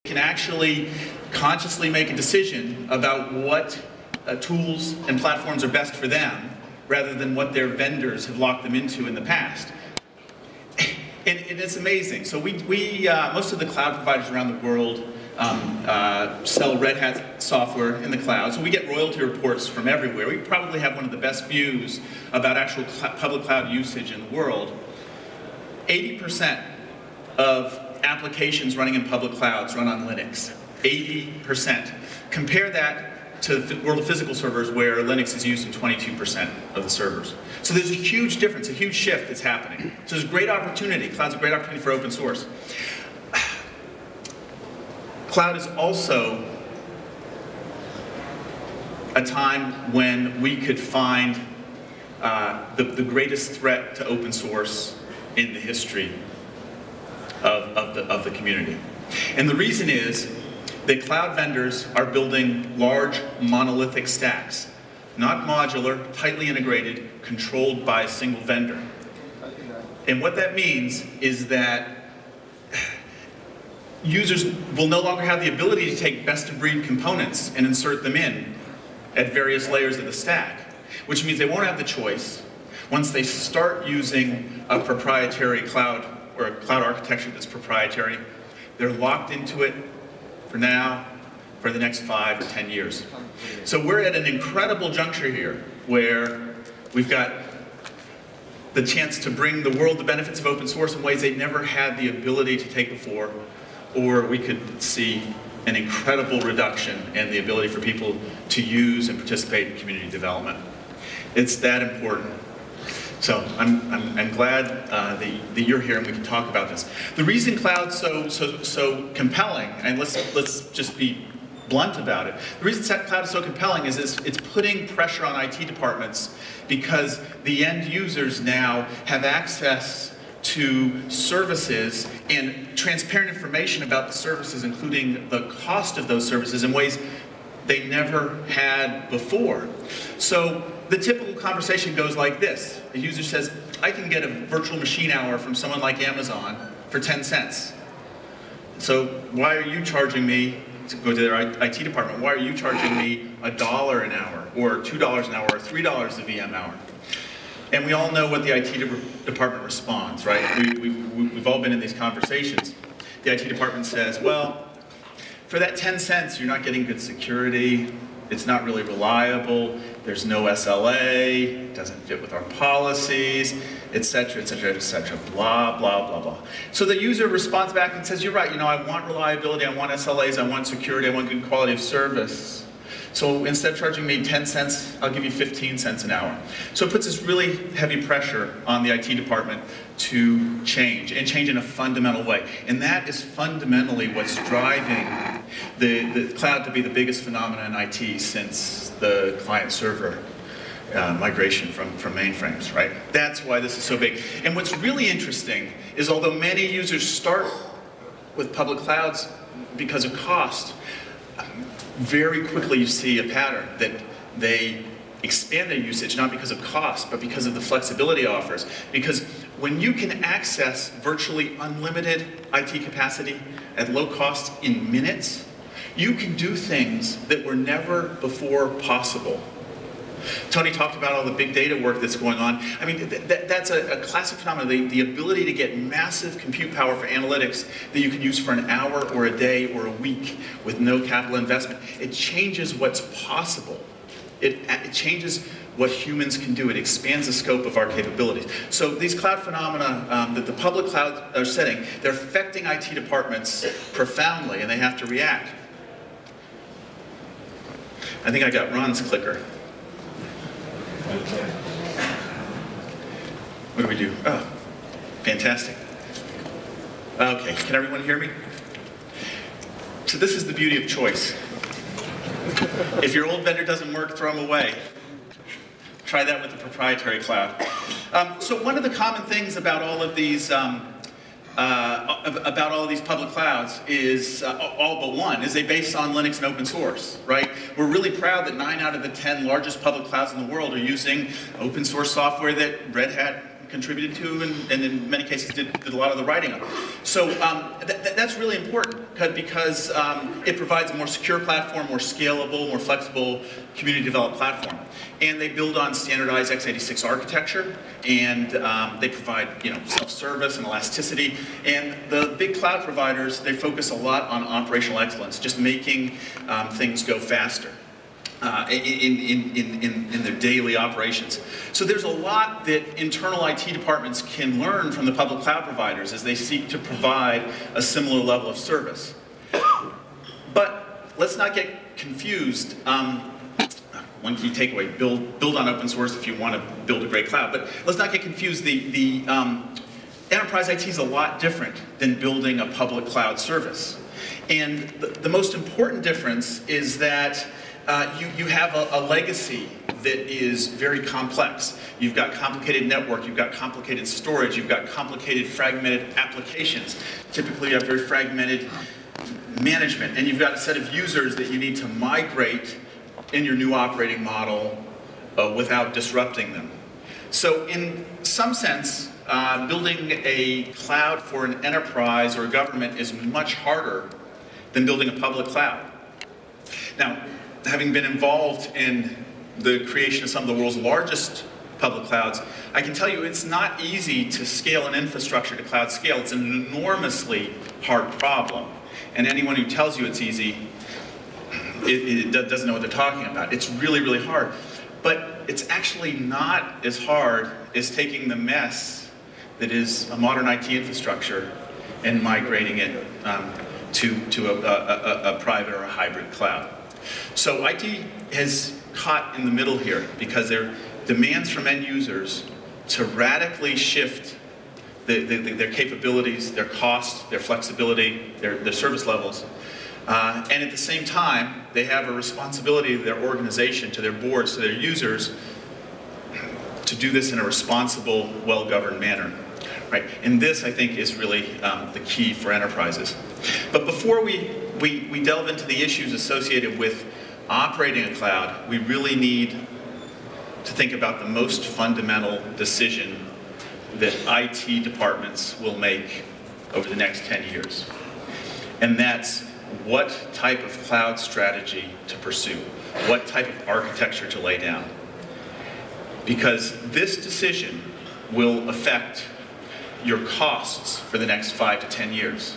can actually consciously make a decision about what tools and platforms are best for them, rather than what their vendors have locked them into in the past. And it's amazing. So most of the cloud providers around the world sell Red Hat software in the cloud. So we get royalty reports from everywhere. We probably have one of the best views about actual public cloud usage in the world. 80% of applications running in public clouds run on Linux. 80%. Compare that to the world of physical servers, where Linux is used in 22% of the servers. So there's a huge difference, a huge shift that's happening. So there's a great opportunity. Cloud's a great opportunity for open source. Cloud is also a time when we could find the greatest threat to open source in the history of the community. And the reason is that cloud vendors are building large monolithic stacks, not modular, tightly integrated, controlled by a single vendor. And what that means is that users will no longer have the ability to take best-of-breed components and insert them in at various layers of the stack, which means they won't have the choice. Once they start using a proprietary cloud or a cloud architecture that's proprietary, they're locked into it for now, for the next 5 or 10 years. So we're at an incredible juncture here where we've got the chance to bring the world the benefits of open source in ways they've never had the ability to take before, or we could see an incredible reduction in the ability for people to use and participate in community development. It's that important. So I'm glad that you're here and we can talk about this. The reason cloud's so compelling, and let's just be blunt about it. The reason cloud is so compelling is it's putting pressure on IT departments, because the end users now have access to services and transparent information about the services, including the cost of those services, in ways they never had before. So the typical conversation goes like this. A user says, I can get a virtual machine hour from someone like Amazon for 10 cents. So why are you charging me, to go to their IT department, why are you charging me $1 an hour, or $2 an hour, or $3 a VM hour? And we all know what the IT department responds, right? We've all been in these conversations. The IT department says, well, for that 10 cents, you're not getting good security, it's not really reliable, there's no SLA, it doesn't fit with our policies, etc., etc., etc., blah, blah, blah, blah. So the user responds back and says, you're right, I want reliability, I want SLAs, I want security, I want good quality of service. So instead of charging me 10 cents, I'll give you 15 cents an hour. So it puts this really heavy pressure on the IT department to change, and change in a fundamental way. And that is fundamentally what's driving the cloud to be the biggest phenomenon in IT since the client-server migration from mainframes, right? That's why this is so big. And what's really interesting is, although many users start with public clouds because of cost, very quickly you see a pattern that they expand their usage, not because of cost, but because of the flexibility it offers. Because when you can access virtually unlimited IT capacity at low cost in minutes, you can do things that were never before possible. Tony talked about all the big data work that's going on. I mean, that's a classic phenomenon, the ability to get massive compute power for analytics that you can use for an hour or a day or a week with no capital investment. It changes what's possible. It changes what humans can do. It expands the scope of our capabilities. So these cloud phenomena that the public clouds are setting, they're affecting IT departments profoundly, and they have to react. I think I got Ron's clicker. What do we do? Oh, fantastic. Okay, can everyone hear me? So this is the beauty of choice. If your old vendor doesn't work, throw them away. Try that with the proprietary cloud. So one of the common things about all of these public clouds is, all but one, is they based on Linux and open source, right? We're really proud that 9 out of the 10 largest public clouds in the world are using open source software that Red Hat contributed to and in many cases did a lot of the writing on. So that's really important because it provides a more secure platform, more scalable, more flexible, community-developed platform. And they build on standardized x86 architecture, and they provide self-service and elasticity. And the big cloud providers, they focus a lot on operational excellence, just making things go faster. In their daily operations. So there's a lot that internal IT departments can learn from the public cloud providers as they seek to provide a similar level of service. But let's not get confused. One key takeaway, build on open source if you want to build a great cloud. But let's not get confused. The enterprise IT is a lot different than building a public cloud service. And the most important difference is that you have a legacy that is very complex. You've got complicated network, you've got complicated storage, you've got complicated fragmented applications. Typically you have very fragmented management, and you've got a set of users that you need to migrate in your new operating model without disrupting them. So in some sense, building a cloud for an enterprise or a government is much harder than building a public cloud. Now, having been involved in the creation of some of the world's largest public clouds, I can tell you it's not easy to scale an infrastructure to cloud scale. It's an enormously hard problem. And anyone who tells you it's easy, it doesn't know what they're talking about. It's really, really hard. But it's actually not as hard as taking the mess that is a modern IT infrastructure and migrating it to a private or a hybrid cloud. So IT is caught in the middle here because there are demands from end users to radically shift their capabilities, their cost, their flexibility, their service levels. And at the same time, they have a responsibility to their organization, to their boards, to their users, to do this in a responsible, well-governed manner. Right? And this, I think, is really the key for enterprises. But before we delve into the issues associated with operating a cloud, we really need to think about the most fundamental decision that IT departments will make over the next 10 years. And that's what type of cloud strategy to pursue, what type of architecture to lay down. Because this decision will affect your costs for the next 5 to 10 years.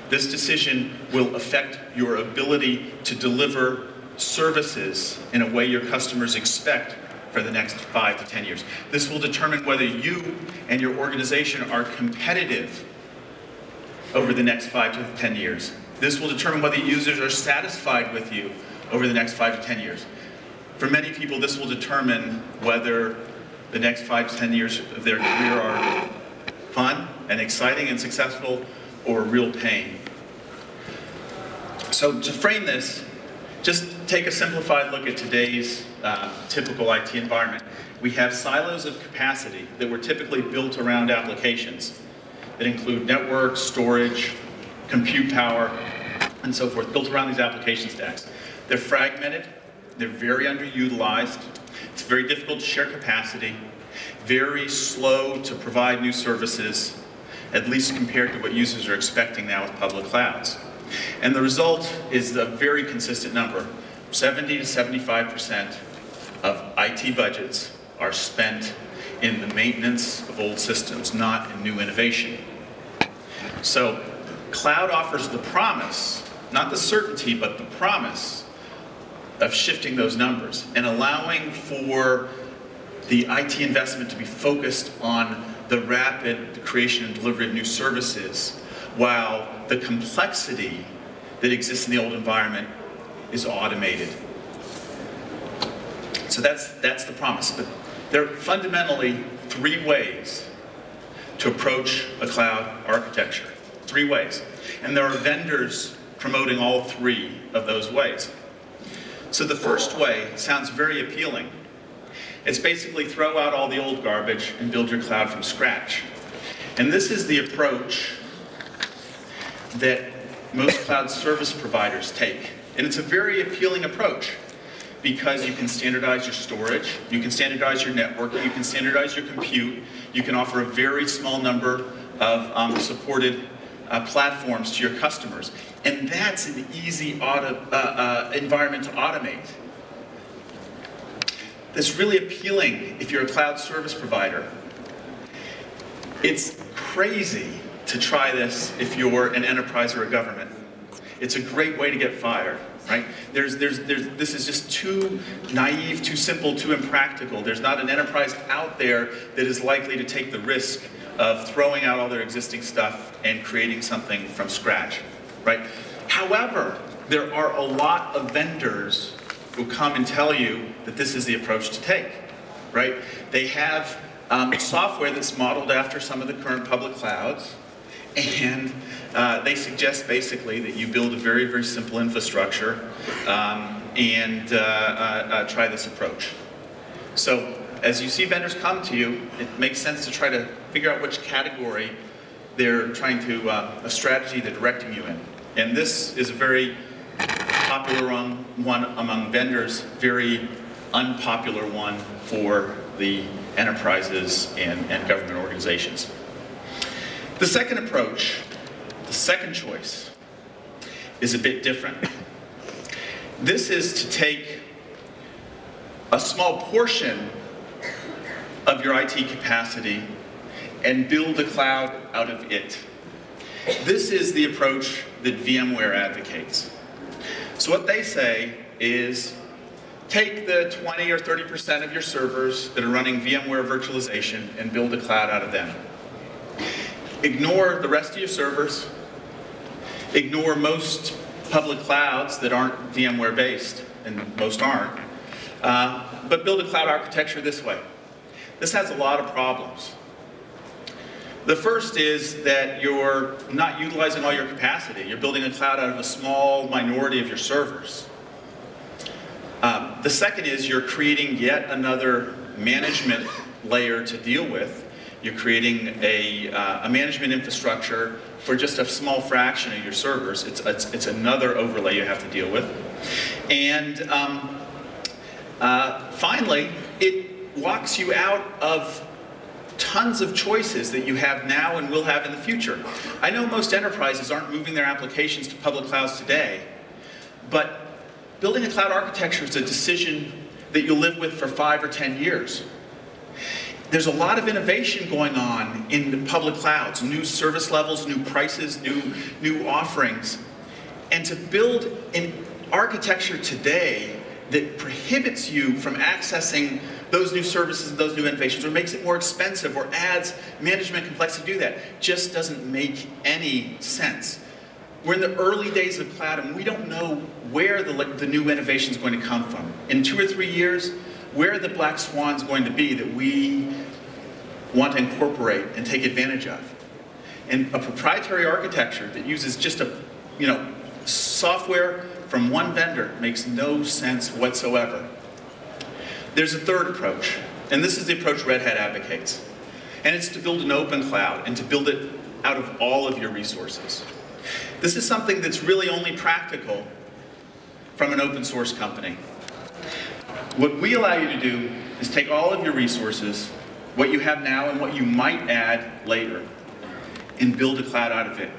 This decision will affect your ability to deliver services in a way your customers expect for the next 5 to 10 years. This will determine whether you and your organization are competitive over the next 5 to 10 years. This will determine whether users are satisfied with you over the next 5 to 10 years. For many people, this will determine whether the next 5 to 10 years of their career are fun and exciting and successful or real pain. So to frame this, just take a simplified look at today's typical IT environment. We have silos of capacity that were typically built around applications that include network, storage, compute power, and so forth, built around these application stacks. They're fragmented, they're very underutilized, it's very difficult to share capacity, very slow to provide new services, at least compared to what users are expecting now with public clouds. And the result is a very consistent number. 70 to 75% of IT budgets are spent in the maintenance of old systems, not in new innovation. So cloud offers the promise, not the certainty, but the promise of shifting those numbers and allowing for the IT investment to be focused on the rapid creation and delivery of new services, while the complexity that exists in the old environment is automated. So that's the promise. But there are fundamentally 3 ways to approach a cloud architecture. 3 ways. And there are vendors promoting all 3 of those ways. So the first way sounds very appealing. It's basically throw out all the old garbage and build your cloud from scratch. And this is the approach that most cloud service providers take. And it's a very appealing approach because you can standardize your storage, you can standardize your networking, you can standardize your compute, you can offer a very small number of supported platforms to your customers. And that's an easy environment to automate. That's really appealing if you're a cloud service provider. It's crazy to try this if you're an enterprise or a government. It's a great way to get fired, right? This is just too naive, too simple, too impractical. There's not an enterprise out there that is likely to take the risk of throwing out all their existing stuff and creating something from scratch, right? However, there are a lot of vendors who come and tell you that this is the approach to take, right? They have software that's modeled after some of the current public clouds, and they suggest basically that you build a very, very simple infrastructure and try this approach. So as you see vendors come to you, it makes sense to try to figure out which category they're trying to, a strategy they're directing you in. And this is a very popular one among vendors, very unpopular one for the enterprises and government organizations. The second approach, the second choice, is a bit different. This is to take a small portion of your IT capacity and build a cloud out of it. This is the approach that VMware advocates. So what they say is, take the 20 or 30% of your servers that are running VMware virtualization and build a cloud out of them. Ignore the rest of your servers. Ignore most public clouds that aren't VMware based, and most aren't. But build a cloud architecture this way. This has a lot of problems. The first is that you're not utilizing all your capacity. You're building a cloud out of a small minority of your servers. The second is you're creating yet another management layer to deal with. You're creating a management infrastructure for just a small fraction of your servers. It's another overlay you have to deal with. And finally, it locks you out of tons of choices that you have now and will have in the future. I know most enterprises aren't moving their applications to public clouds today, but building a cloud architecture is a decision that you'll live with for 5 or 10 years. There's a lot of innovation going on in the public clouds, new service levels, new prices, new offerings. And to build an architecture today that prohibits you from accessing those new services and those new innovations, or makes it more expensive, or adds management complexity to do that, just doesn't make any sense. We're in the early days of cloud, and we don't know where the new innovation is going to come from. In 2 or 3 years, where are the black swans going to be that we want to incorporate and take advantage of? And a proprietary architecture that uses just software from one vendor makes no sense whatsoever. There's a third approach, and this is the approach Red Hat advocates. And it's to build an open cloud and to build it out of all of your resources. This is something that's really only practical from an open source company. What we allow you to do is take all of your resources, what you have now and what you might add later, and build a cloud out of it.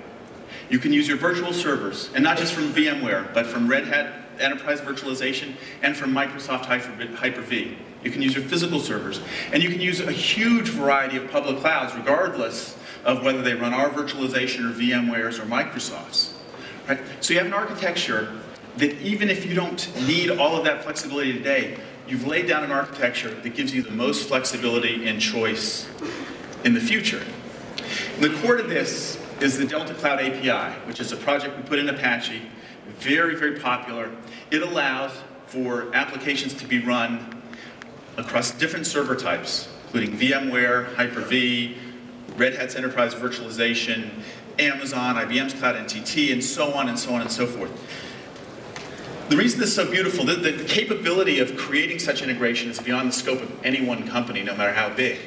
You can use your virtual servers, and not just from VMware, but from Red Hat Enterprise Virtualization and from Microsoft Hyper-V. You can use your physical servers, and you can use a huge variety of public clouds, regardless of whether they run our virtualization or VMware's or Microsoft's. Right? So you have an architecture that even if you don't need all of that flexibility today, you've laid down an architecture that gives you the most flexibility and choice in the future. And the core to this is the Delta Cloud API, which is a project we put in Apache, very, very popular. It allows for applications to be run across different server types, including VMware, Hyper-V, Red Hat's Enterprise Virtualization, Amazon, IBM's Cloud NTT, and so on and so on and so forth. The reason this is so beautiful, the capability of creating such integration is beyond the scope of any one company, no matter how big.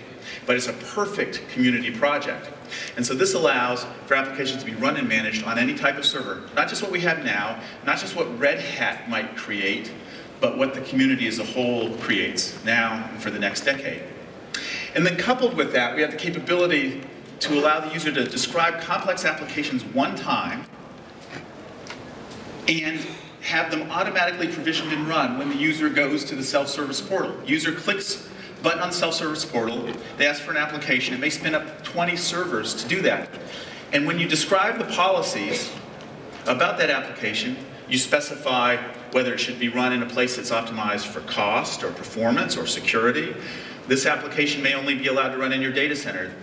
But it's a perfect community project. And so this allows for applications to be run and managed on any type of server. Not just what we have now, not just what Red Hat might create, but what the community as a whole creates now and for the next decade. And then coupled with that, we have the capability to allow the user to describe complex applications one time and have them automatically provisioned and run when the user goes to the self-service portal. User clicks button on self-service portal, they ask for an application, it may spin up 20 servers to do that. And when you describe the policies about that application, you specify whether it should be run in a place that's optimized for cost or performance or security. This application may only be allowed to run in your data center.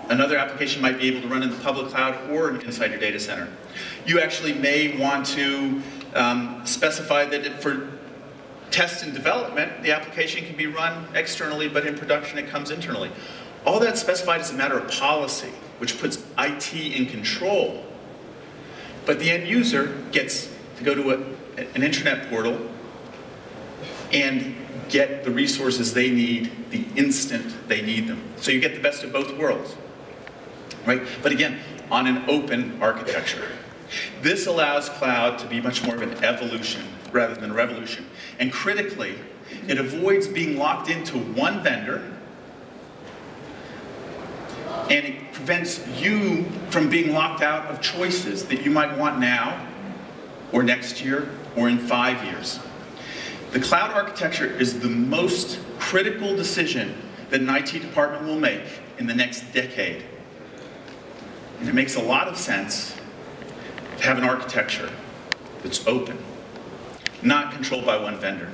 Another application might be able to run in the public cloud or inside your data center. You actually may want to specify that for test and development, the application can be run externally, but in production it comes internally. All that's specified as a matter of policy, which puts IT in control. But the end user gets to go to an intranet portal and get the resources they need the instant they need them. So you get the best of both worlds, right? But again, on an open architecture. This allows cloud to be much more of an evolution rather than a revolution. And critically, it avoids being locked into one vendor, and it prevents you from being locked out of choices that you might want now, or next year, or in 5 years. The cloud architecture is the most critical decision that an IT department will make in the next decade. And it makes a lot of sense to have an architecture that's open, not controlled by one vendor.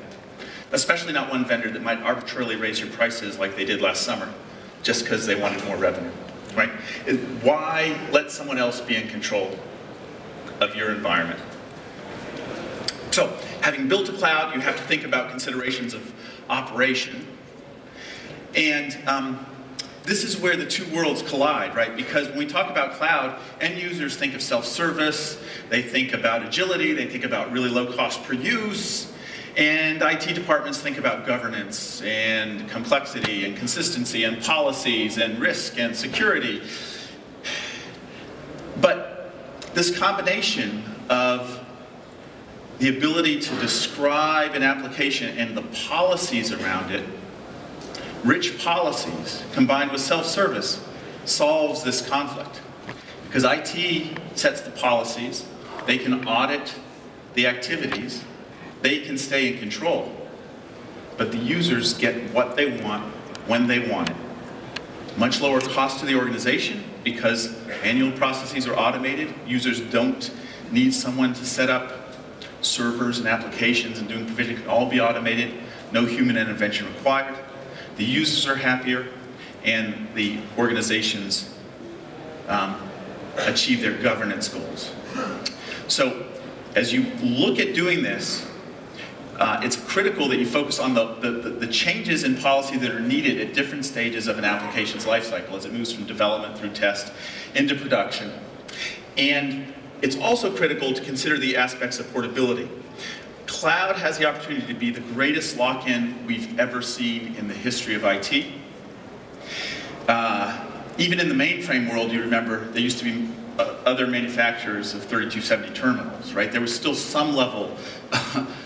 Especially not one vendor that might arbitrarily raise your prices like they did last summer, just because they wanted more revenue, right? Why let someone else be in control of your environment? So, having built a cloud, you have to think about considerations of operation. And this is where the two worlds collide, right? Because when we talk about cloud, end users think of self-service, they think about agility, they think about really low cost per use, and IT departments think about governance and complexity and consistency and policies and risk and security. But this combination of the ability to describe an application and the policies around it, rich policies combined with self-service, solves this conflict. Because IT sets the policies, they can audit the activities, they can stay in control. But the users get what they want when they want it. Much lower cost to the organization because manual processes are automated. Users don't need someone to set up servers and applications and doing provision. It can all be automated, no human intervention required. The users are happier, and the organizations achieve their governance goals. So, as you look at doing this, it's critical that you focus on the changes in policy that are needed at different stages of an application's lifecycle as it moves from development through test into production. And it's also critical to consider the aspects of portability. Cloud has the opportunity to be the greatest lock-in we've ever seen in the history of IT. Even in the mainframe world, you remember, there used to be other manufacturers of 3270 terminals, right? There was still some level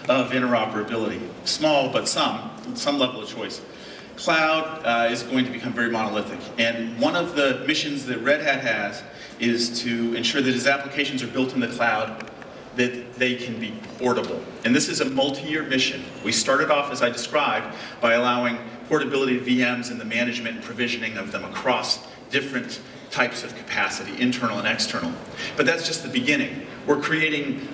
of interoperability. Small, but some level of choice. Cloud is going to become very monolithic. And one of the missions that Red Hat has is to ensure that its applications are built in the cloud, that they can be portable. And this is a multi-year mission. We started off, as I described, by allowing portability of VMs and the management and provisioning of them across different types of capacity, internal and external. But that's just the beginning. We're creating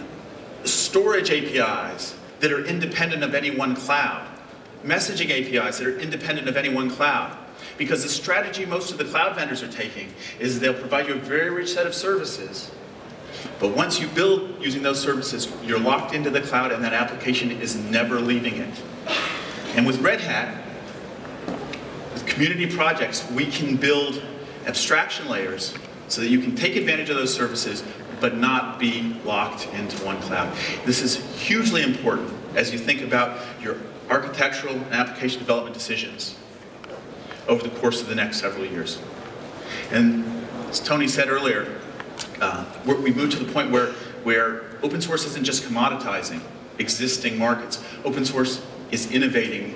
storage APIs that are independent of any one cloud, messaging APIs that are independent of any one cloud. Because the strategy most of the cloud vendors are taking is they'll provide you a very rich set of services, but once you build using those services, you're locked into the cloud and that application is never leaving it. And with Red Hat, with community projects, we can build abstraction layers so that you can take advantage of those services but not be locked into one cloud. This is hugely important as you think about your architectural and application development decisions over the course of the next several years. And as Tony said earlier, we've moved to the point where open source isn't just commoditizing, existing markets. Open source is innovating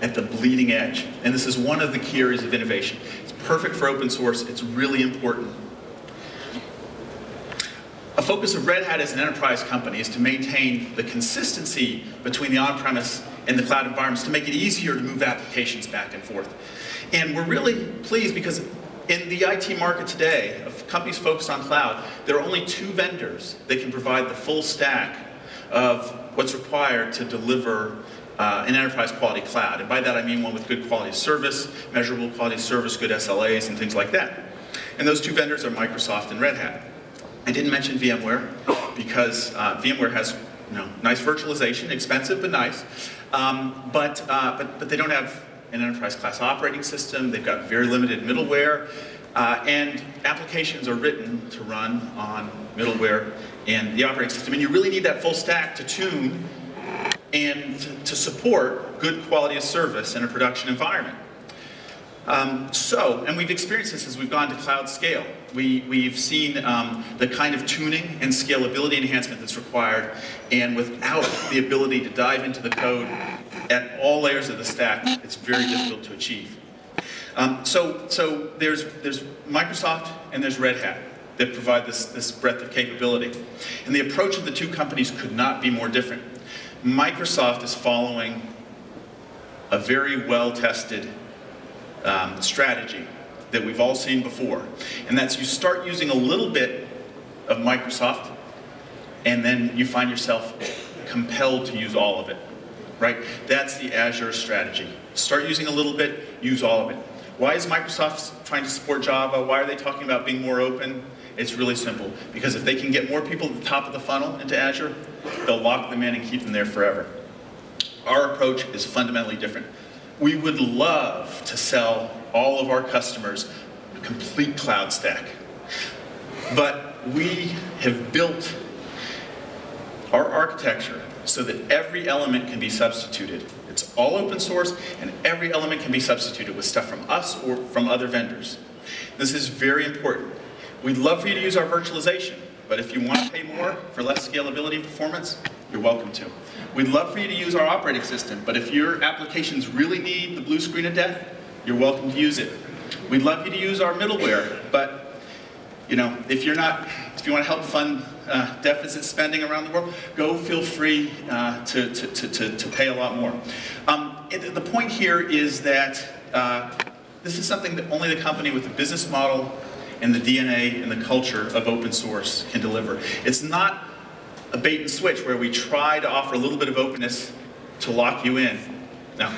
at the bleeding edge, and this is one of the key areas of innovation. It's perfect for open source. It's really important. A focus of Red Hat as an enterprise company is to maintain the consistency between the on-premise and the cloud environments to make it easier to move applications back and forth. And we're really pleased because in the IT market today, of companies focused on cloud, there are only 2 vendors that can provide the full stack of what's required to deliver an enterprise quality cloud. And by that I mean one with good quality of service, measurable quality of service, good SLAs, and things like that. And those 2 vendors are Microsoft and Red Hat. I didn't mention VMware because VMware has nice virtualization, expensive but nice, but they don't have an enterprise class operating system. They've got very limited middleware, and applications are written to run on middleware and the operating system. And you really need that full stack to tune and to support good quality of service in a production environment. And we've experienced this as we've gone to cloud scale. We've seen the kind of tuning and scalability enhancement that's required, and without the ability to dive into the code at all layers of the stack, it's very difficult to achieve. So there's Microsoft and there's Red Hat that provide this breadth of capability. And the approach of the 2 companies could not be more different. Microsoft is following a very well-tested strategy that we've all seen before. And that's you start using a little bit of Microsoft, and then you find yourself compelled to use all of it, right? That's the Azure strategy. Start using a little bit, use all of it. Why is Microsoft trying to support Java? Why are they talking about being more open? It's really simple. Because if they can get more people at the top of the funnel into Azure, they'll lock them in and keep them there forever. Our approach is fundamentally different. We would love to sell all of our customers a complete cloud stack. But we have built our architecture so that every element can be substituted. It's all open source, and every element can be substituted with stuff from us or from other vendors. This is very important. We'd love for you to use our virtualization, but if you want to pay more for less scalability and performance, you're welcome to. We'd love for you to use our operating system, but if your applications really need the blue screen of death, you're welcome to use it. We'd love you to use our middleware, but if you want to help fund deficit spending around the world, go feel free to pay a lot more. The point here is that this is something that only the company with the business model and the DNA and the culture of open source can deliver. It's not a bait and switch where we try to offer a little bit of openness to lock you in. No,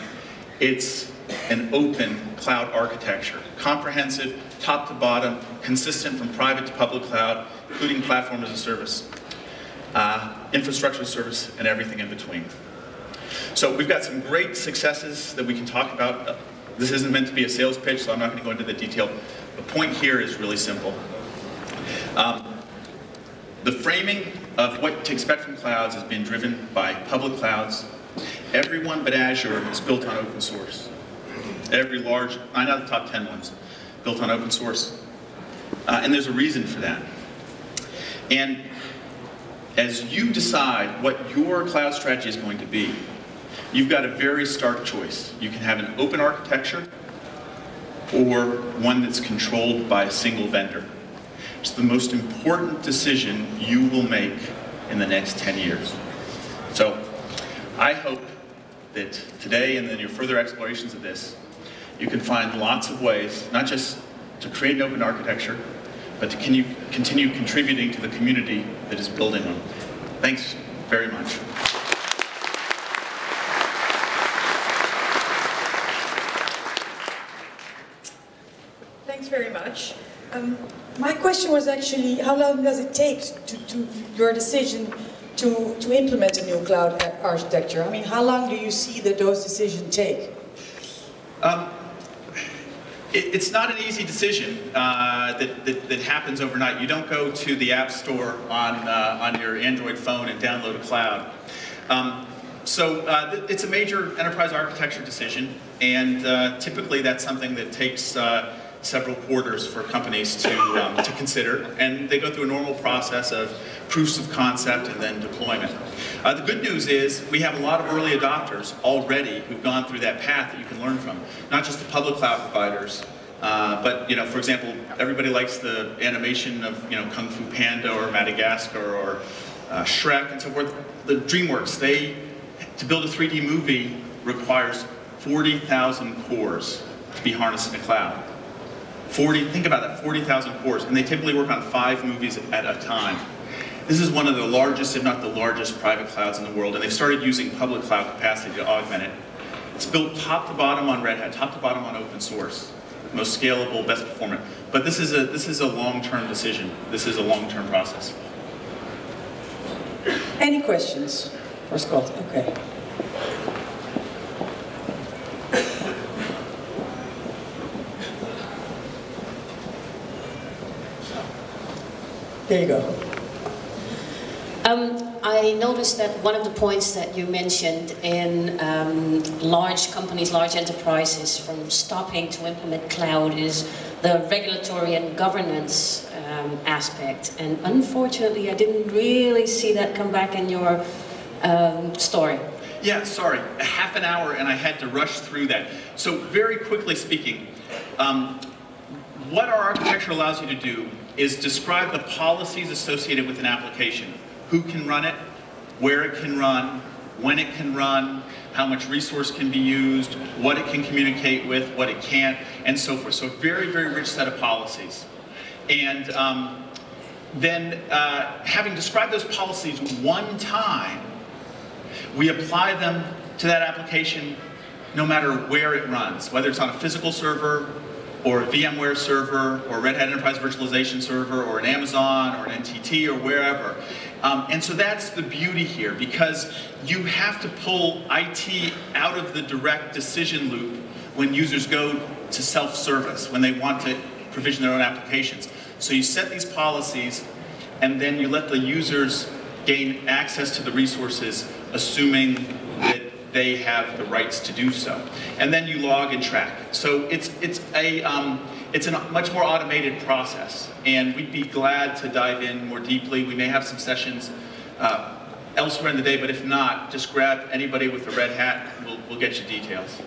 it's an open cloud architecture, comprehensive, top to bottom, consistent from private to public cloud, including platform as a service, infrastructure as a service, and everything in between. So we've got some great successes that we can talk about. This isn't meant to be a sales pitch, so I'm not going to go into the detail. The point here is really simple. The framing of what to expect from clouds has been driven by public clouds. Everyone but Azure is built on open source. Every 9 out of the top 10 ones built on open source. And there's a reason for that. And as you decide what your cloud strategy is going to be, you've got a very stark choice. You can have an open architecture or one that's controlled by a single vendor. It's the most important decision you will make in the next 10 years. So I hope that today and in your further explorations of this, you can find lots of ways, not just to create an open architecture, but to continue contributing to the community that is building them. Thanks very much. Thanks very much. My question was actually, how long does it take to your decision to implement a new cloud architecture? I mean, how long do you see that those decisions take? It's not an easy decision that happens overnight. You don't go to the App Store on your Android phone and download a cloud. It's a major enterprise architecture decision, and typically that's something that takes several quarters for companies to consider, and they go through a normal process of proofs of concept and then deployment. The good news is we have a lot of early adopters already who've gone through that path that you can learn from, not just the public cloud providers, but for example, everybody likes the animation of Kung Fu Panda or Madagascar or Shrek and so forth. The DreamWorks, to build a 3D movie requires 40,000 cores to be harnessed in the cloud. Think about that, 40,000 cores, and they typically work on 5 movies at a time. This is one of the largest, if not the largest, private clouds in the world, and they've started using public cloud capacity to augment it. It's built top to bottom on Red Hat, top to bottom on open source, most scalable, best performant. But this is a long-term decision. This is a long-term process. Any questions for Scott? Okay. There you go. I noticed that one of the points that you mentioned in large companies, large enterprises, from stopping to implement cloud is the regulatory and governance aspect. And unfortunately, I didn't really see that come back in your story. Yeah, sorry, a half an hour and I had to rush through that. So very quickly speaking, what our architecture allows you to do is describe the policies associated with an application. Who can run it, where it can run, when it can run, how much resource can be used, what it can communicate with, what it can't, and so forth. So a very, very rich set of policies. And then having described those policies one time, we apply them to that application no matter where it runs, whether it's on a physical server, or a VMware server, or a Red Hat Enterprise Virtualization server, or an Amazon, or an NTT, or wherever. And so that's the beauty here, because you have to pull IT out of the direct decision loop when users go to self-service, when they want to provision their own applications. So you set these policies, and then you let the users gain access to the resources, assuming that they have the rights to do so. And then you log and track. So it's a much more automated process, and we'd be glad to dive in more deeply. We may have some sessions elsewhere in the day, but if not, just grab anybody with a red hat, we'll get you details.